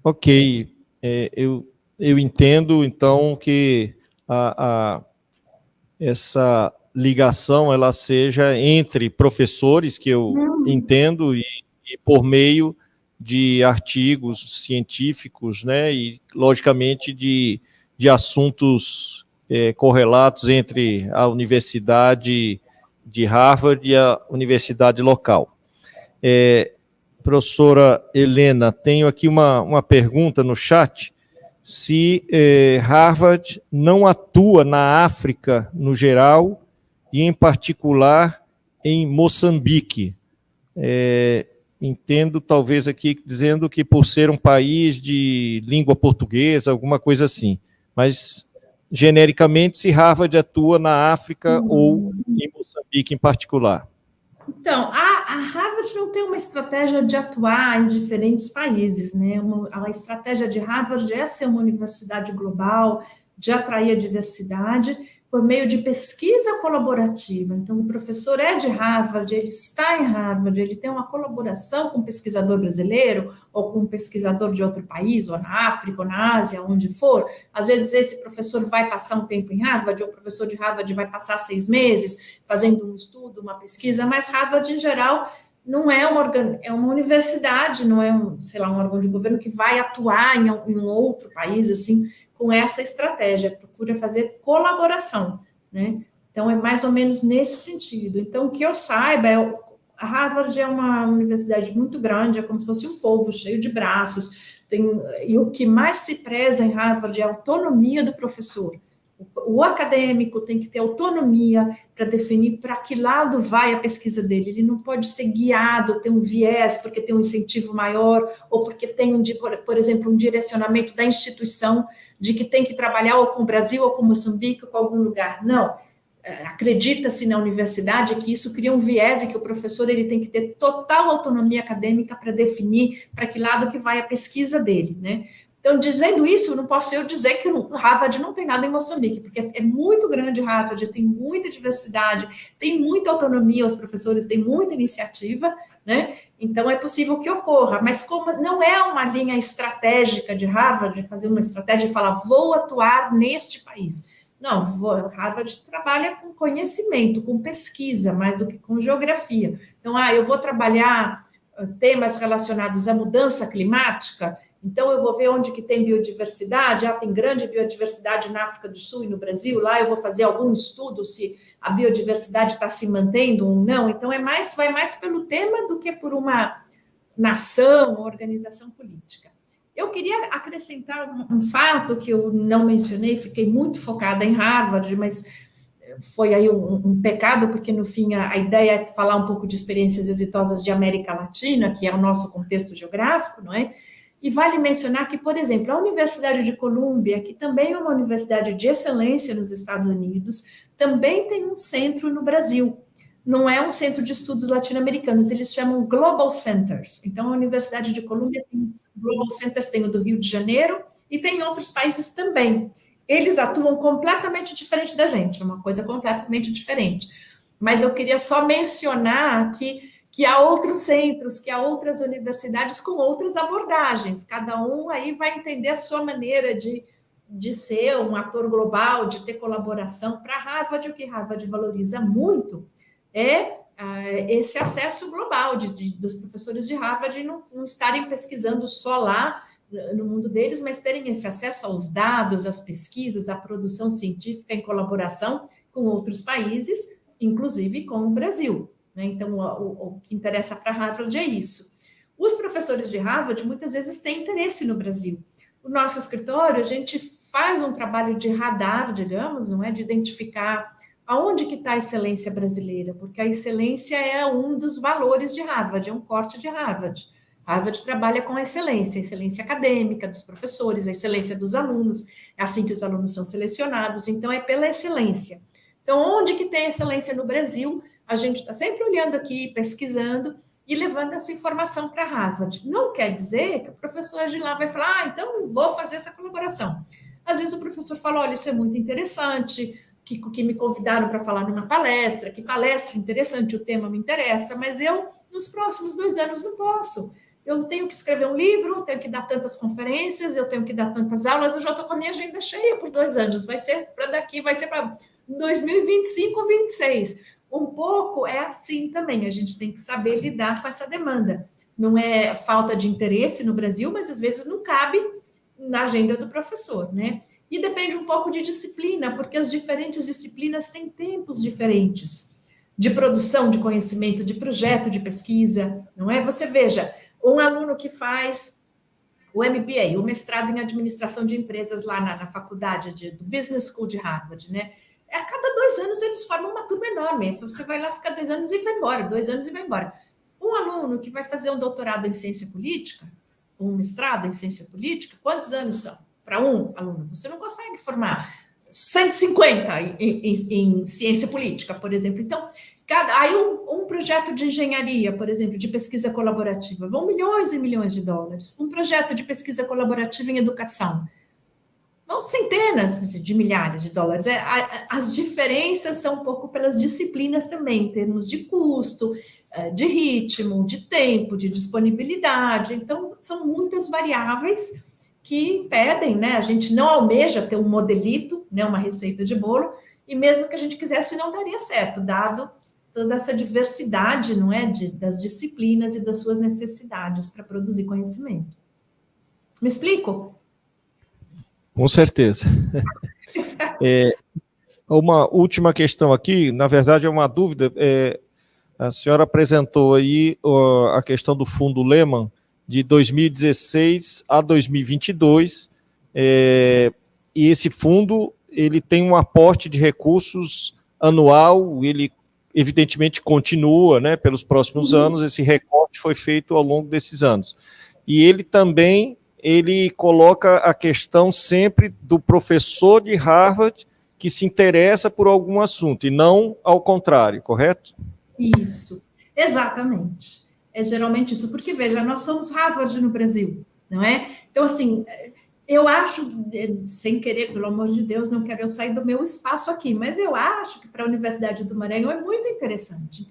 Ok, eu entendo, então, que essa ligação ela seja entre professores, que eu entendo, e por meio de artigos científicos, né, e, logicamente, de assuntos correlatos entre a Universidade de Harvard e a universidade local. Professora Helena, tenho aqui uma pergunta no chat, se Harvard não atua na África no geral e, em particular, em Moçambique. Entendo, talvez, aqui dizendo que por ser um país de língua portuguesa, alguma coisa assim, mas, genericamente, se Harvard atua na África ou em Moçambique em particular. Então, a Harvard não tem uma estratégia de atuar em diferentes países, né? A estratégia de Harvard é ser uma universidade global, de atrair a diversidade por meio de pesquisa colaborativa. Então, o professor é de Harvard, ele está em Harvard, ele tem uma colaboração com um pesquisador brasileiro ou com um pesquisador de outro país, ou na África, ou na Ásia, onde for. Às vezes, esse professor vai passar um tempo em Harvard, ou o professor de Harvard vai passar 6 meses fazendo um estudo, uma pesquisa, mas Harvard, em geral, não é uma universidade, não é um órgão de governo que vai atuar em um outro país, assim, com essa estratégia, procura fazer colaboração, né? Então, é mais ou menos nesse sentido. Então, o que eu saiba, a Harvard é uma universidade muito grande, é como se fosse um povo cheio de braços, e o que mais se preza em Harvard é a autonomia do professor. O acadêmico tem que ter autonomia para definir para que lado vai a pesquisa dele. Ele não pode ser guiado, ter um viés, porque tem um incentivo maior, ou porque tem, por exemplo, um direcionamento da instituição de que tem que trabalhar ou com o Brasil, ou com Moçambique, ou com algum lugar. Não. Acredita-se na universidade que isso cria um viés e que o professor ele tem que ter total autonomia acadêmica para definir para que lado que vai a pesquisa dele, né? Então, dizendo isso, não posso eu dizer que Harvard não tem nada em Moçambique, porque é muito grande Harvard, tem muita diversidade, tem muita autonomia, os professores têm muita iniciativa, né? Então, é possível que ocorra, mas como não é uma linha estratégica de Harvard, de fazer uma estratégia e falar, vou atuar neste país. Não, Harvard trabalha com conhecimento, com pesquisa, mais do que com geografia. Então, eu vou trabalhar temas relacionados à mudança climática. Então, eu vou ver onde que tem biodiversidade, tem grande biodiversidade na África do Sul e no Brasil, lá eu vou fazer algum estudo se a biodiversidade está se mantendo ou não. Então, vai mais pelo tema do que por uma nação, uma organização política. Eu queria acrescentar um fato que eu não mencionei, fiquei muito focada em Harvard, mas foi aí um pecado, porque no fim a ideia é falar um pouco de experiências exitosas de América Latina, que é o nosso contexto geográfico, não é? E vale mencionar que, por exemplo, a Universidade de Colômbia, que também é uma universidade de excelência nos Estados Unidos, também tem um centro no Brasil. Não é um centro de estudos latino-americanos, eles chamam Global Centers. Então, a Universidade de Colômbia tem Global Centers, tem o do Rio de Janeiro, e tem outros países também. Eles atuam completamente diferente da gente, é uma coisa completamente diferente. Mas eu queria só mencionar que há outros centros, que há outras universidades com outras abordagens. Cada um aí vai entender a sua maneira de ser um ator global, de ter colaboração. Para Harvard, o que Harvard valoriza muito é esse acesso global dos professores de Harvard não estarem pesquisando só lá no mundo deles, mas terem esse acesso aos dados, às pesquisas, à produção científica em colaboração com outros países, inclusive com o Brasil. Então, o que interessa para Harvard é isso. Os professores de Harvard, muitas vezes, têm interesse no Brasil. O nosso escritório, a gente faz um trabalho de radar, digamos, não é? De identificar aonde que está a excelência brasileira, porque a excelência é um dos valores de Harvard, é um corte de Harvard. Harvard trabalha com a excelência acadêmica dos professores, a excelência dos alunos, é assim que os alunos são selecionados, então é pela excelência. Então, onde que tem excelência no Brasil, a gente está sempre olhando aqui, pesquisando e levando essa informação para Harvard. Não quer dizer que o professor de lá vai falar, então vou fazer essa colaboração. Às vezes o professor fala, olha, isso é muito interessante, que me convidaram para falar numa palestra, que palestra interessante, o tema me interessa, mas eu, nos próximos 2 anos, não posso. Eu tenho que escrever um livro, tenho que dar tantas conferências, eu tenho que dar tantas aulas, eu já estou com a minha agenda cheia por 2 anos, vai ser para daqui, vai ser para em 2025 ou 26. Um pouco é assim também, a gente tem que saber lidar com essa demanda. Não é falta de interesse no Brasil, mas às vezes não cabe na agenda do professor, né? E depende um pouco de disciplina, porque as diferentes disciplinas têm tempos diferentes de produção de conhecimento, de projeto, de pesquisa, não é? Você veja, um aluno que faz o MBA, o mestrado em administração de empresas lá na faculdade do Business School de Harvard, né? A cada 2 anos eles formam uma turma enorme. Você vai lá, fica 2 anos e vai embora, 2 anos e vai embora. Um aluno que vai fazer um doutorado em ciência política, um mestrado em ciência política, quantos anos são? Para um aluno, você não consegue formar 150 em ciência política, por exemplo. Então, aí um projeto de engenharia, por exemplo, de pesquisa colaborativa, vão milhões e milhões de dólares. Um projeto de pesquisa colaborativa em educação, vão centenas de milhares de dólares. As diferenças são um pouco pelas disciplinas também, em termos de custo, de ritmo, de tempo, de disponibilidade. Então, são muitas variáveis que impedem, né? A gente não almeja ter um modelito, né? Uma receita de bolo, e mesmo que a gente quisesse, não daria certo, dado toda essa diversidade, não é? Das disciplinas e das suas necessidades para produzir conhecimento. Me explico? Com certeza. Uma última questão aqui, na verdade é uma dúvida, a senhora apresentou aí a questão do fundo Lehman de 2016 a 2022, e esse fundo ele tem um aporte de recursos anual, ele evidentemente continua, né, pelos próximos anos, esse recorte foi feito ao longo desses anos. E ele coloca a questão sempre do professor de Harvard que se interessa por algum assunto, e não ao contrário, correto? Isso, exatamente. É geralmente isso, porque, veja, nós somos Harvard no Brasil, não é? Então, assim, eu acho, sem querer, pelo amor de Deus, não quero eu sair do meu espaço aqui, mas eu acho que para a Universidade do Maranhão é muito interessante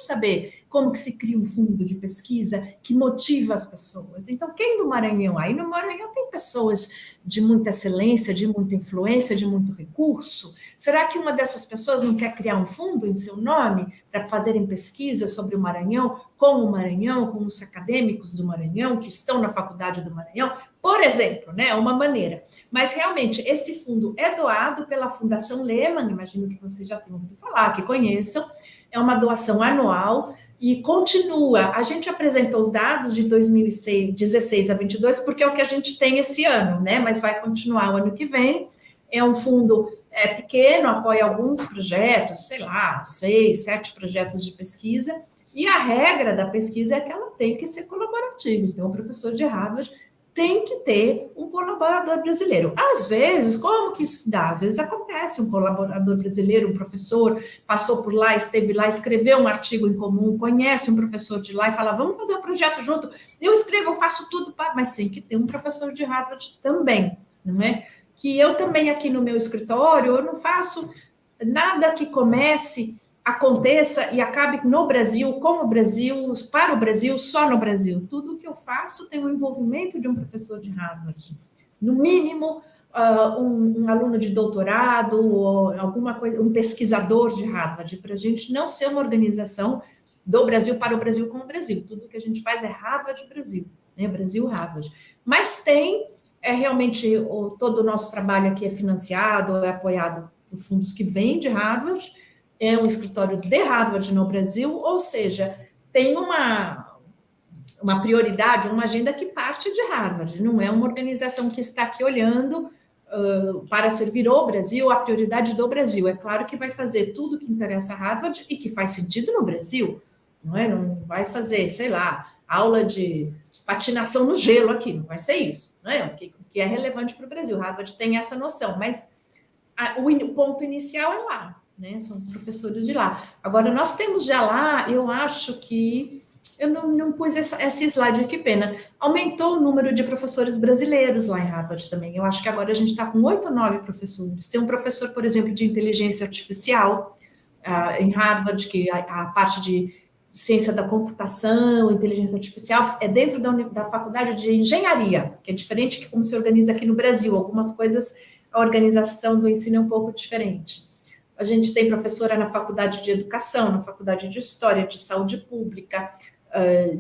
saber como que se cria um fundo de pesquisa que motiva as pessoas. Então, quem do Maranhão? Aí no Maranhão tem pessoas de muita excelência, de muita influência, de muito recurso. Será que uma dessas pessoas não quer criar um fundo em seu nome para fazerem pesquisa sobre o Maranhão, com os acadêmicos do Maranhão, que estão na faculdade do Maranhão? Por exemplo, né, uma maneira. Mas, realmente, esse fundo é doado pela Fundação Lehman, imagino que vocês já tenham ouvido falar, que conheçam, é uma doação anual e continua. A gente apresentou os dados de 2016 a 22, porque é o que a gente tem esse ano, né, mas vai continuar o ano que vem. É um fundo pequeno, apoia alguns projetos, sei lá, 6, 7 projetos de pesquisa, e a regra da pesquisa é que ela tem que ser colaborativa. Então, o professor de Harvard tem que ter um colaborador brasileiro. Às vezes, como que isso dá? Às vezes acontece um colaborador brasileiro, um professor, passou por lá, esteve lá, escreveu um artigo em comum, conhece um professor de lá e fala, vamos fazer um projeto junto, eu escrevo, eu faço tudo, mas tem que ter um professor de Harvard também, não é? Que eu também aqui no meu escritório, eu não faço nada que aconteça e acabe no Brasil, com o Brasil, para o Brasil, só no Brasil. Tudo que eu faço tem o envolvimento de um professor de Harvard. No mínimo, um aluno de doutorado ou alguma coisa, um pesquisador de Harvard, para a gente não ser uma organização do Brasil para o Brasil com o Brasil. Tudo que a gente faz é Harvard-Brasil, né? Brasil-Harvard. Mas tem, realmente, todo o nosso trabalho aqui é financiado, é apoiado por fundos que vêm de Harvard, é um escritório de Harvard no Brasil, ou seja, tem uma prioridade, uma agenda que parte de Harvard, não é uma organização que está aqui olhando para servir o Brasil, a prioridade do Brasil. É claro que vai fazer tudo que interessa a Harvard e que faz sentido no Brasil, não é? Não vai fazer, sei lá, aula de patinação no gelo aqui, não vai ser isso, não é? O que é relevante para o Brasil. Harvard tem essa noção, mas o ponto inicial é lá. Né, são os professores de lá. Agora, nós temos já lá, eu acho que... Eu não pus esse slide, que pena. Aumentou o número de professores brasileiros lá em Harvard também. Eu acho que agora a gente está com 8 ou 9 professores. Tem um professor, por exemplo, de inteligência artificial em Harvard, que a parte de ciência da computação, inteligência artificial, é dentro da faculdade de engenharia, que é diferente de como se organiza aqui no Brasil. Algumas coisas, a organização do ensino é um pouco diferente. a gente tem professora na faculdade de educação, na faculdade de história, de saúde pública,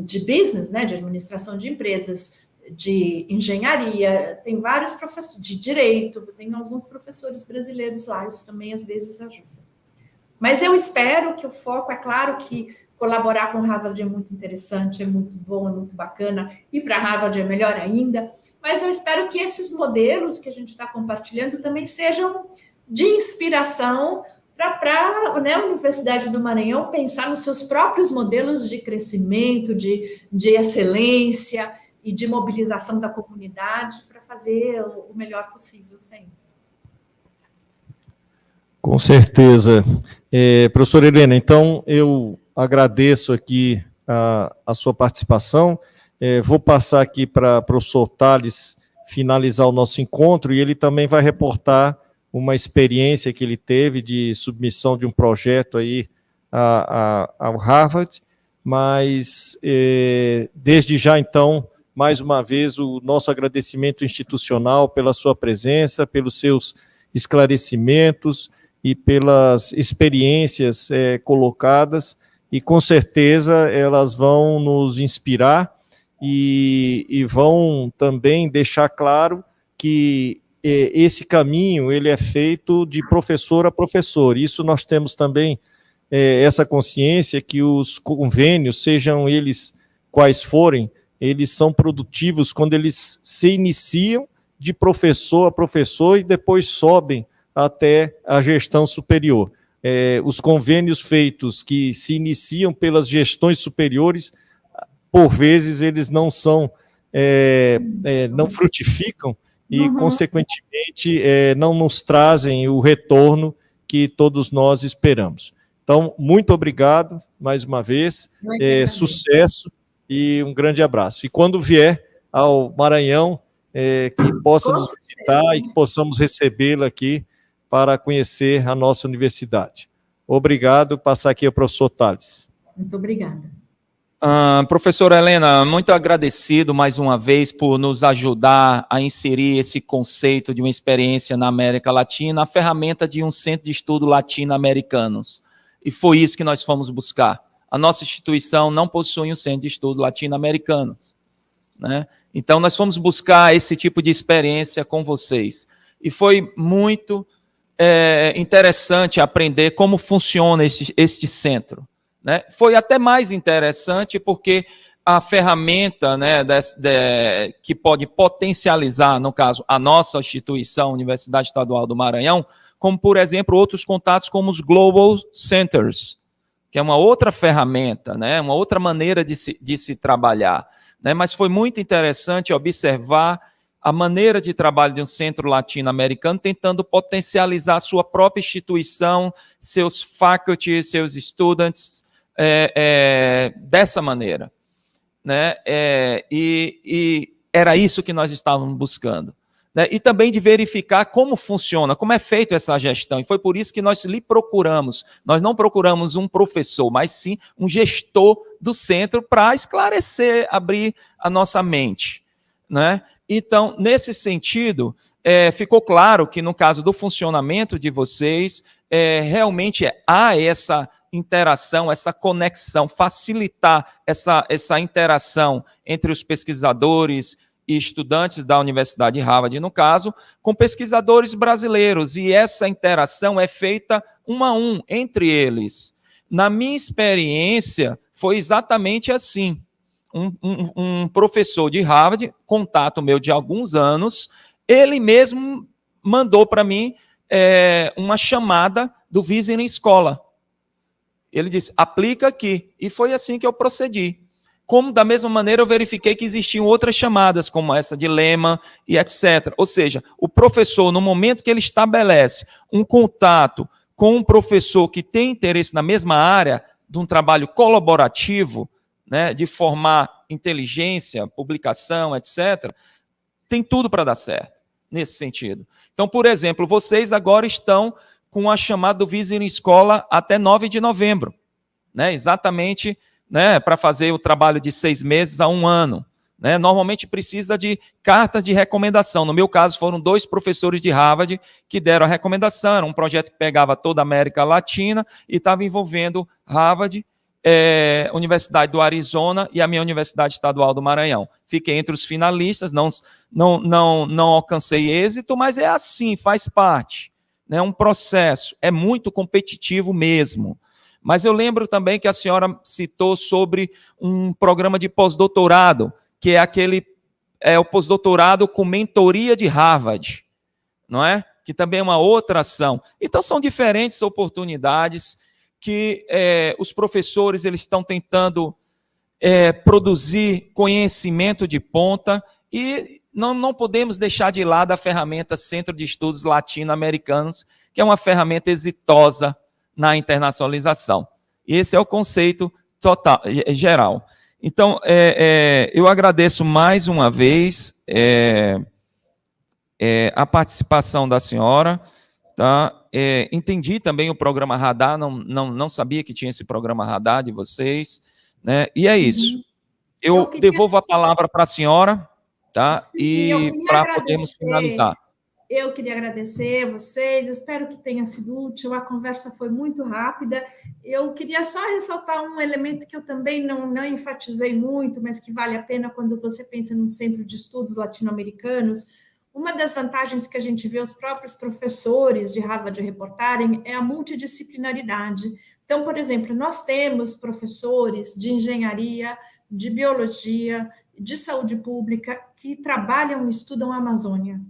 de business, né, de administração de empresas, de engenharia, tem vários professores, de direito, tem alguns professores brasileiros lá, isso também às vezes ajuda. Mas eu espero que o foco, é claro que colaborar com Harvard é muito interessante, é muito bom, é muito bacana, e para Harvard é melhor ainda, mas eu espero que esses modelos que a gente está compartilhando também sejam de inspiração para né, a Universidade do Maranhão pensar nos seus próprios modelos de crescimento, de excelência e de mobilização da comunidade para fazer o melhor possível sempre. Com certeza. Professora Helena, então eu agradeço aqui a sua participação. Vou passar aqui para o professor Thales finalizar o nosso encontro e ele também vai reportar uma experiência que ele teve de submissão de um projeto aí ao Harvard, mas desde já, então, mais uma vez, o nosso agradecimento institucional pela sua presença, pelos seus esclarecimentos e pelas experiências colocadas, e com certeza elas vão nos inspirar e vão também deixar claro que esse caminho ele é feito de professor a professor. Isso nós temos também essa consciência que os convênios, sejam eles quais forem, eles são produtivos quando eles se iniciam de professor a professor e depois sobem até a gestão superior. Os convênios feitos que se iniciam pelas gestões superiores, por vezes eles não são, não frutificam e, consequentemente, não nos trazem o retorno que todos nós esperamos. Então, muito obrigado, mais uma vez, sucesso e um grande abraço. E quando vier ao Maranhão, que possa nos visitar e que possamos recebê-lo aqui para conhecer a nossa universidade. Obrigado, passar aqui ao professor Thales. Muito obrigada. Professora Helena, muito agradecido mais uma vez por nos ajudar a inserir esse conceito de uma experiência na América Latina, a ferramenta de um centro de estudo latino-americanos. E foi isso que nós fomos buscar. A nossa instituição não possui um centro de estudo latino-americanos, né? Então, nós fomos buscar esse tipo de experiência com vocês. E foi muito interessante aprender como funciona este centro, né? Foi até mais interessante porque a ferramenta, né, que pode potencializar, no caso, a nossa instituição, Universidade Estadual do Maranhão, como, por exemplo, outros contatos como os Global Centers, que é uma outra ferramenta, né, uma outra maneira de se trabalhar, né? Mas foi muito interessante observar a maneira de trabalho de um centro latino-americano tentando potencializar a sua própria instituição, seus faculty, seus students, dessa maneira, né? E era isso que nós estávamos buscando, né? E também de verificar como funciona, como é feita essa gestão, e foi por isso que nós lhe procuramos. Nós não procuramos um professor, mas sim um gestor do centro para esclarecer, abrir a nossa mente, né? Então, nesse sentido, ficou claro que no caso do funcionamento de vocês, realmente há essa interação, essa conexão, facilitar essa interação entre os pesquisadores e estudantes da Universidade de Harvard, no caso, com pesquisadores brasileiros, e essa interação é feita um a um entre eles. Na minha experiência, foi exatamente assim. Um professor de Harvard, contato meu de alguns anos, ele mesmo mandou para mim uma chamada do Visiting Scholar. Ele disse, aplica aqui. E foi assim que eu procedi. Como, da mesma maneira, eu verifiquei que existiam outras chamadas, como essa de Lehman e etc. Ou seja, o professor, no momento que ele estabelece um contato com um professor que tem interesse na mesma área, de um trabalho colaborativo, né, de formar inteligência, publicação, etc., tem tudo para dar certo, nesse sentido. Então, por exemplo, vocês agora estão com a chamada do Visiting Scholar até 9 de novembro, né, exatamente, né, para fazer o trabalho de 6 meses a 1 ano. né? Normalmente precisa de cartas de recomendação. No meu caso, foram 2 professores de Harvard que deram a recomendação. Era um projeto que pegava toda a América Latina e estava envolvendo Harvard, Universidade do Arizona e a minha Universidade Estadual do Maranhão. Fiquei entre os finalistas, não alcancei êxito, mas é assim, faz parte. É um processo, é muito competitivo mesmo. Mas eu lembro também que a senhora citou sobre um programa de pós-doutorado, que é o pós-doutorado com mentoria de Harvard, não é? Que também é uma outra ação. Então, são diferentes oportunidades que os professores eles estão tentando produzir conhecimento de ponta e não podemos deixar de lado a ferramenta Centro de Estudos Latino-Americanos, que é uma ferramenta exitosa na internacionalização. E esse é o conceito total, geral. Então, eu agradeço mais uma vez a participação da senhora. Tá? Entendi também o programa Radar, não sabia que tinha esse programa Radar de vocês, né? E é isso. Eu devolvo a palavra para a senhora, tá? Sim, e para podermos finalizar. Eu queria agradecer a vocês, eu espero que tenha sido útil, a conversa foi muito rápida. Eu queria só ressaltar um elemento que eu também não enfatizei muito, mas que vale a pena quando você pensa num centro de estudos latino-americanos. Uma das vantagens que a gente vê os próprios professores de Harvard reportarem é a multidisciplinaridade. Então, por exemplo, nós temos professores de engenharia, de biologia, de saúde pública que trabalham e estudam a Amazônia.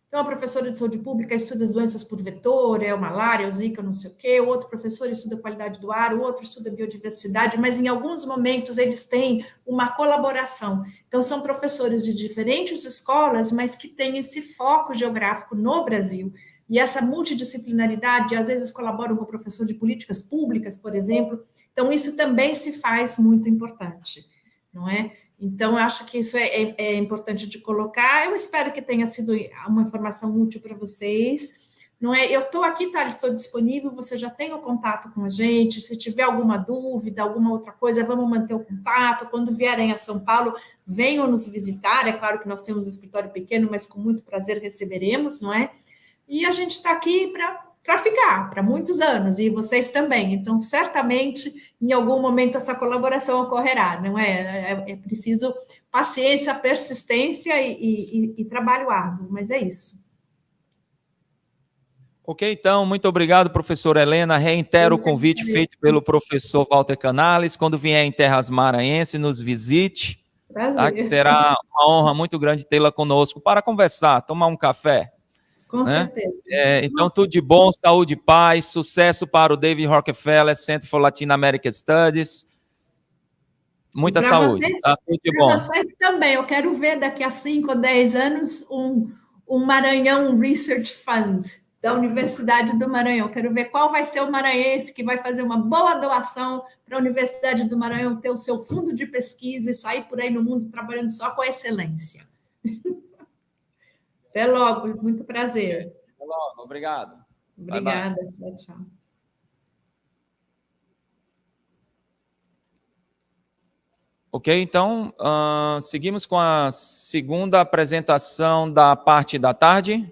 Então, a professora de saúde pública estuda as doenças por vetor, o malária, o zika, não sei o quê, o outro professor estuda a qualidade do ar, o outro estuda a biodiversidade, mas em alguns momentos eles têm uma colaboração. Então, são professores de diferentes escolas, mas que têm esse foco geográfico no Brasil. E essa multidisciplinaridade, às vezes, colaboram com o professor de políticas públicas, por exemplo. Então, isso também se faz muito importante, não é? Então, eu acho que isso é importante de colocar. Eu espero que tenha sido uma informação útil para vocês. Não é? Eu estou aqui, tá? Estou disponível, você já tem o contato com a gente. Se tiver alguma dúvida, alguma outra coisa, vamos manter o contato. Quando vierem a São Paulo, venham nos visitar. É claro que nós temos um escritório pequeno, mas com muito prazer receberemos, não é? E a gente está aqui para ficar, para muitos anos, e vocês também. Então, certamente, em algum momento, essa colaboração ocorrerá, não é? É preciso paciência, persistência e trabalho árduo, mas é isso. Ok, então, muito obrigado, professora Helena. Reitero o convite feito pelo professor Walter Canales. Quando vier em terras maranhenses, nos visite. Prazer. Tá? Que será uma honra muito grande tê-la conosco para conversar, tomar um café. Com certeza. Então, tudo de bom, saúde e paz, sucesso para o David Rockefeller Center for Latin American Studies. Muita saúde. Tudo de bom. Para vocês também, eu quero ver daqui a 5 ou 10 anos um Maranhão Research Fund da Universidade do Maranhão. Eu quero ver qual vai ser o maranhense que vai fazer uma boa doação para a Universidade do Maranhão ter o seu fundo de pesquisa e sair por aí no mundo trabalhando só com a excelência. Até logo, muito prazer. Até logo, obrigado. Obrigada, bye, bye. Tchau, tchau. Ok, então, seguimos com a segunda apresentação da parte da tarde.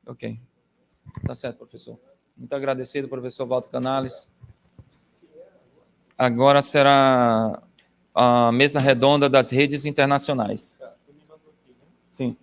Ok, tá certo, professor. Muito agradecido, professor Walter Canales. Agora será a mesa redonda das redes internacionais. Sim.